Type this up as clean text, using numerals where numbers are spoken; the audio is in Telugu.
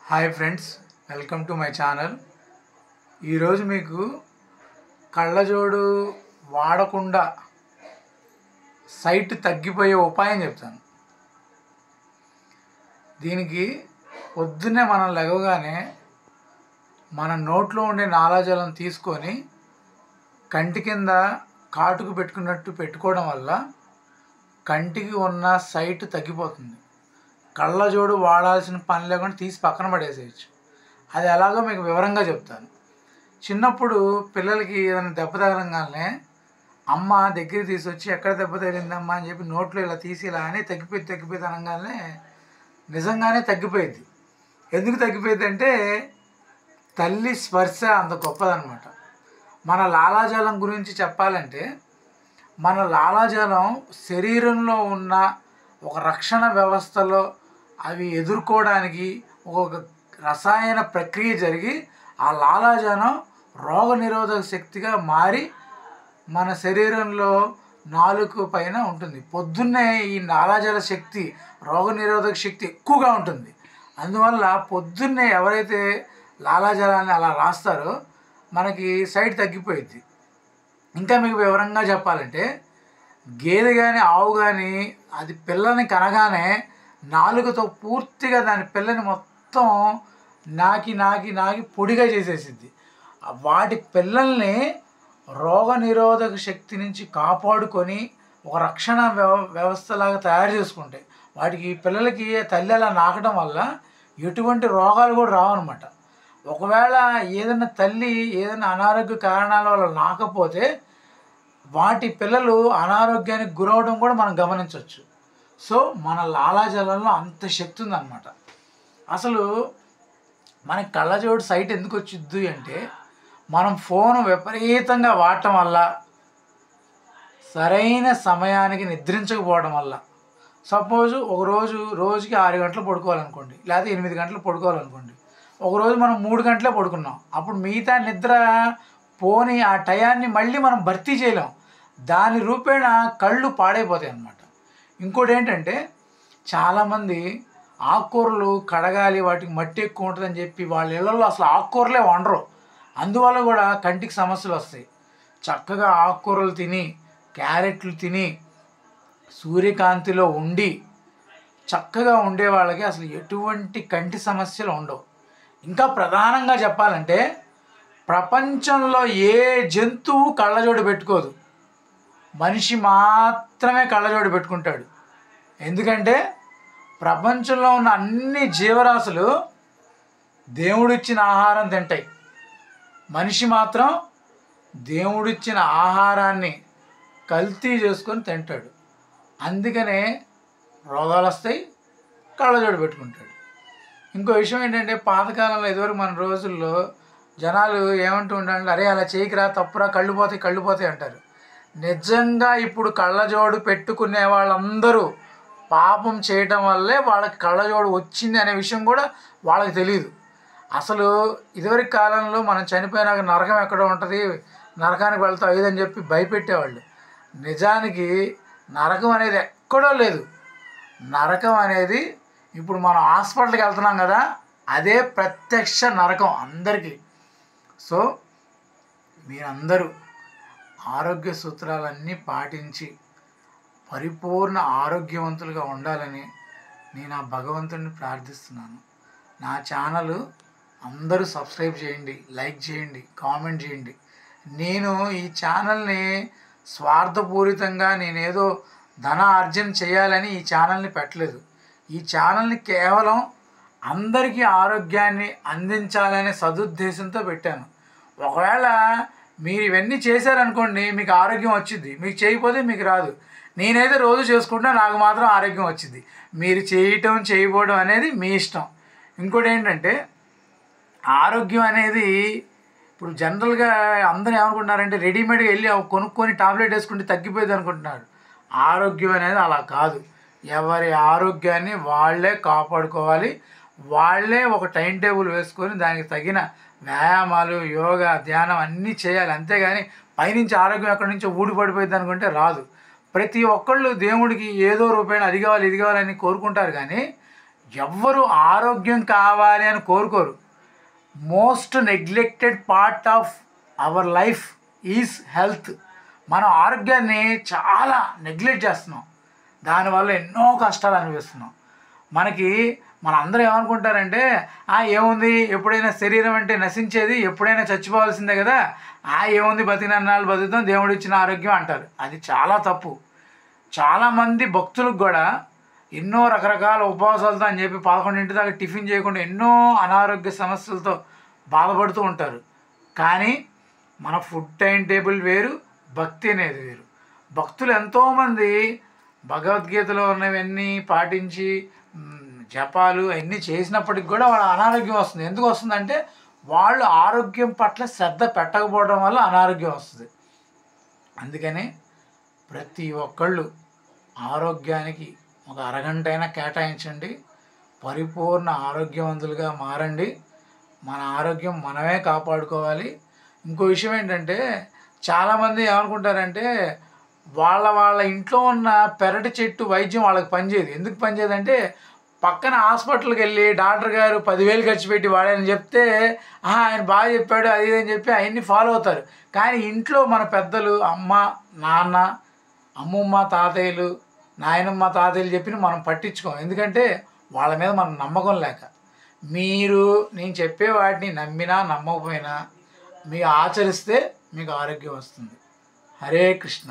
Hi friends, welcome to my channel. ఈరోజు మీకు కళ్ళజోడు వాడకుండా సైట్ తగ్గిపోయే ఉపాయం చెప్తాను. దీనికి పొద్దున్నే మనం లేవగానే మన నోట్లో ఉండే నాలాజలం తీసుకొని కంటి కింద కాటుకు పెట్టుకున్నట్టు పెట్టుకోవడం వల్ల కంటికి ఉన్న సైట్ తగ్గిపోతుంది. కళ్ళజోడు వాడాల్సిన పని లేకుండా తీసి పక్కన పడేసేయచ్చు. అది ఎలాగో మీకు వివరంగా చెప్తాను. చిన్నప్పుడు పిల్లలకి ఏదైనా దెబ్బ తగలంగానే అమ్మ దగ్గర తీసుకొచ్చి ఎక్కడ దెబ్బ తగిలిందమ్మా అని చెప్పి నోట్లో ఇలా తీసి ఇలా అని తగ్గిపోయి అనగానే నిజంగానే తగ్గిపోయింది. ఎందుకు తగ్గిపోయింది అంటే తల్లి స్పర్శ అంత గొప్పదనమాట. మన లాలాజలం గురించి చెప్పాలంటే మన లాలాజలం శరీరంలో ఉన్న ఒక రక్షణ వ్యవస్థలో అవి ఎదుర్కోవడానికి ఒక రసాయన ప్రక్రియ జరిగి ఆ లాలాజలం రోగనిరోధక శక్తిగా మారి మన శరీరంలో నాలుక పైన ఉంటుంది. పొద్దున్నే ఈ లాలాజల శక్తి రోగనిరోధక శక్తి ఎక్కువగా ఉంటుంది. అందువల్ల పొద్దున్నే ఎవరైతే లాలాజలాన్ని అలా రాస్తారో మనకి సైట్ తగ్గిపోయింది. ఇంకా మీకు వివరంగా చెప్పాలంటే గేదె కానీ ఆవు కానీ అది పిల్లని కనగానే నాలుకతో పూర్తిగా దాని పిల్లని మొత్తం నాకి పొడిగా చేసేసిద్ది. వాటి పిల్లల్ని రోగనిరోధక శక్తి నుంచి కాపాడుకొని ఒక రక్షణ వ్యవస్థలాగా తయారు చేసుకుంటాయి. వాటికి పిల్లలకి తల్లి అలా నాకడం వల్ల ఎటువంటి రోగాలు కూడా రావన్నమాట. ఒకవేళ ఏదైనా తల్లి ఏదైనా అనారోగ్య కారణాల వల్ల నాకపోతే వాటి పిల్లలు అనారోగ్యానికి గురవడం కూడా మనం గమనించవచ్చు. సో మన లాలాజలంలో అంత శక్తి ఉందన్నమాట. అసలు మనకి కళ్ళజోడు సైట్ ఎందుకు వచ్చిద్ది అంటే మనం ఫోన్ విపరీతంగా వాడటం వల్ల, సరైన సమయానికి నిద్రించకపోవడం వల్ల. సపోజు రోజుకి 6 గంటలు పడుకోవాలనుకోండి, లేదా 8 గంటలు పడుకోవాలనుకోండి. ఒకరోజు మనం 3 గంటలే పడుకున్నాం. అప్పుడు మిగతా నిద్ర పోని ఆ టయాన్ని మళ్ళీ మనం భర్తీ చేయలేం. దాని రూపేణ కళ్ళు పాడైపోతాయి అన్నమాట. ఇంకోటి ఏంటంటే చాలామంది ఆకుకూరలు కడగాలి, వాటికి మట్టి ఎక్కువ ఉంటుందని చెప్పి వాళ్ళ ఇళ్ళల్లో అసలు ఆకుకూరలే వండరు. అందువల్ల కూడా కంటికి సమస్యలు వస్తాయి. చక్కగా ఆకుకూరలు తిని, క్యారెట్లు తిని, సూర్యకాంతిలో ఉండి చక్కగా ఉండే వాళ్ళకి అసలు ఎటువంటి కంటి సమస్యలు ఉండవు. ఇంకా ప్రధానంగా చెప్పాలంటే ప్రపంచంలో ఏ జంతువు కళ్ళజోడు పెట్టుకోదు, మనిషి మాత్రమే కళ్ళజోడు పెట్టుకుంటాడు. ఎందుకంటే ప్రపంచంలో ఉన్న అన్ని జీవరాశులు దేవుడిచ్చిన ఆహారం తింటాయి. మనిషి మాత్రం దేవుడిచ్చిన ఆహారాన్ని కల్తీ చేసుకొని తింటాడు. అందుకనే రోగాలు వస్తాయి, కళ్ళజోడు పెట్టుకుంటాడు. ఇంకో విషయం ఏంటంటే పాతకాలంలో ఇదివరకు మన రోజుల్లో జనాలు ఏమంటూ ఉంటారంటే అరే అలా చేయకురా, తప్పురా, కళ్ళు పోతాయి అంటారు. నిజంగా ఇప్పుడు కళ్ళజోడు పెట్టుకునే వాళ్ళందరూ పాపం చేయటం వల్లే వాళ్ళకి కళ్ళజోడు వచ్చింది అనే విషయం కూడా వాళ్ళకి తెలియదు. అసలు ఇదివరకు కాలంలో మనం చనిపోయినాక నరకం ఎక్కడ ఉంటుంది, నరకానికి వెళ్తాం అయ్యేదని చెప్పి భయపెట్టేవాళ్ళు. నిజానికి నరకం అనేది ఎక్కడో లేదు. నరకం అనేది ఇప్పుడు మనం హాస్పిటల్కి వెళ్తున్నాం కదా, అదే ప్రత్యక్ష నరకం అందరికీ. సో మీరందరూ ఆరోగ్య సూత్రాలన్నీ పాటించి పరిపూర్ణ ఆరోగ్యవంతులుగా ఉండాలని నేను ఆ భగవంతుడిని ప్రార్థిస్తున్నాను. నా ఛానల్ అందరూ సబ్స్క్రైబ్ చేయండి, లైక్ చేయండి, కామెంట్ చేయండి. నేను ఈ ఛానల్ని స్వార్థపూరితంగా నేనేదో ధన ఆర్జన చేయాలని ఈ ఛానల్ని పెట్టలేదు. ఈ ఛానల్ని కేవలం అందరికీ ఆరోగ్యాన్ని అందించాలనే సదుద్దేశంతో పెట్టాను. ఒకవేళ మీరు ఇవన్నీ చేశారనుకోండి మీకు ఆరోగ్యం వచ్చింది, మీకు చేయకపోతే మీకు రాదు. నేనైతే రోజు చేసుకుంటా, నాకు మాత్రం ఆరోగ్యం వచ్చింది. మీరు చేయకపోవడం అనేది మీ ఇష్టం. ఇంకోటి ఏంటంటే ఆరోగ్యం అనేది ఇప్పుడు జనరల్గా అందరూ ఏమనుకుంటున్నారంటే రెడీమేడ్గా వెళ్ళి కొనుక్కొని టాబ్లెట్ వేసుకుంటే తగ్గిపోయింది అనుకుంటున్నారు. ఆరోగ్యం అనేది అలా కాదు. ఎవరి ఆరోగ్యాన్ని వాళ్ళే కాపాడుకోవాలి. వాళ్ళే ఒక టైం టేబుల్ వేసుకొని దానికి తగిన వ్యాయామాలు, యోగా, ధ్యానం అన్నీ చేయాలి. అంతేగాని పైనుంచి ఆరోగ్యం ఎక్కడి నుంచో ఊడిపడిపోయింది అనుకుంటే రాదు. ప్రతి ఒక్కళ్ళు దేవుడికి ఏదో రూపాయలు అది కావాలి ఇది కావాలని కోరుకుంటారు. కానీ ఎవ్వరు ఆరోగ్యం కావాలి అని కోరుకోరు. Most neglected part of our life is health. మనం ఆరోగ్యాన్ని చాలా నెగ్లెక్ట్ చేస్తున్నాం, దానివల్ల ఎన్నో కష్టాలు అనిపిస్తున్నాం. మన అందరూ ఏమనుకుంటారంటే ఏముంది, ఎప్పుడైనా శరీరం అంటే నశించేది, ఎప్పుడైనా చచ్చిపోవాల్సిందే కదా, ఏముంది బతికినన్నాళ్ళు బతుకుతాం, దేవుడు ఇచ్చిన ఆరోగ్యం అంటారు. అది చాలా తప్పు. చాలామంది భక్తులకు కూడా ఎన్నో రకరకాల ఉపవాసాలతో అని చెప్పి 11 దాకా టిఫిన్ చేయకుండా ఎన్నో అనారోగ్య సమస్యలతో బాధపడుతూ ఉంటారు. కానీ మన ఫుడ్ టైం టేబుల్ వేరు, భక్తి అనేది వేరు. భక్తులు ఎంతోమంది భగవద్గీతలో ఉన్నవన్నీ పాటించి జపాలు అన్నీ చేసినప్పటికి కూడా వాళ్ళ అనారోగ్యం వస్తుంది. ఎందుకు వస్తుందంటే వాళ్ళు ఆరోగ్యం పట్ల శ్రద్ధ పెట్టకపోవడం వల్ల అనారోగ్యం వస్తుంది. అందుకని ప్రతి ఒక్కళ్ళు ఆరోగ్యానికి ఒక అరగంట అయినా కేటాయించండి, పరిపూర్ణ ఆరోగ్యవంతులుగా మారండి. మన ఆరోగ్యం మనమే కాపాడుకోవాలి. ఇంకో విషయం ఏంటంటే చాలామంది ఏమనుకుంటారంటే వాళ్ళ ఇంట్లో ఉన్న పెరటి చెట్టు వైద్యం వాళ్ళకి పనిచేయదు. ఎందుకు పనిచేయదంటే పక్కన హాస్పిటల్కి వెళ్ళి డాక్టర్ గారు 10,000 ఖర్చు పెట్టి వాడని చెప్తే ఆయన బాగా చెప్పాడు అది అని చెప్పి అవన్నీ ఫాలో అవుతారు. కానీ ఇంట్లో మన పెద్దలు అమ్మ నాన్న అమ్మమ్మ తాతయ్యలు నాయనమ్మ తాతయ్యలు చెప్పిన మనం పట్టించుకోం. ఎందుకంటే వాళ్ళ మీద మనం నమ్మకం లేక. నేను చెప్పే వాటిని నమ్మినా నమ్మకపోయినా మీరు ఆచరిస్తే మీకు ఆరోగ్యం వస్తుంది. హరే కృష్ణ.